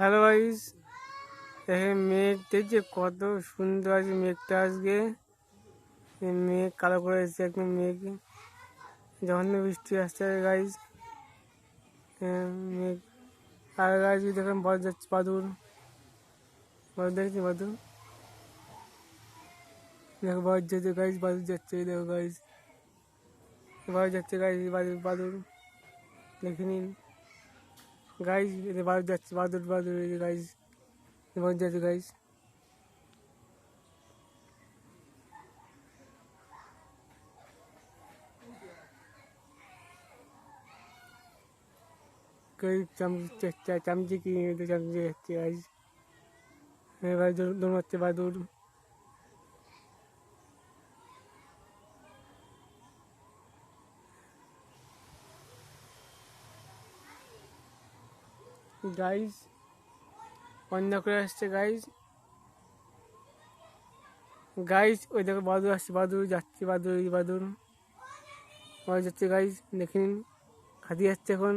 Hello guys, দেখেন মেঘ দেখছে কত সুন্দর আছে মেঘটা আজকে। মেঘ কালো করে এসেছে একদম মেঘ, যখন বৃষ্টি আসছে গাইস। মেঘ আর গাছ দেখেন বাদুর যাচ্ছে, বাদুর বাদুর দেখছি বাদুর, দেখো বাদুর যাচ্ছে গাইস, বাদুর যাচ্ছে, দেখো গাইস বাদুর যাচ্ছে গাইস, বাদুর বাদুর দেখে নিন গাইস, বাদুর যাচ্ছে, বাদুর বাদুর গাইস, বাদুর যাচ্ছে গাইস। চামচি কি চামচি যাচ্ছে গাইস, এবার দৌড়াচ্ছে বাদুর। গাইস বন্ধ করে আসছে গাইস, গাইস ওই দেখো বাদুর আসছে, বাদুর যাচ্ছে, বাদুর বাদুর বাদুর যাচ্ছে গাইস, দেখে নিন খাদি যাচ্ছে এখন,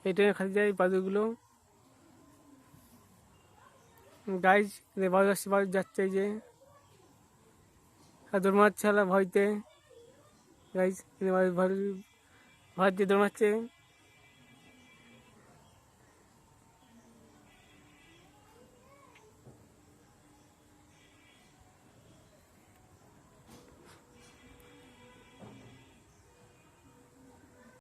এই টাইমে খাদি যায় বাদুরগুলো গাইস। বাদুর আসছে, বাদুর যাচ্ছে, এই যে দৌড় মারছে ভয়তে গাইস, ভয় দিয়ে দৌড় মারছে।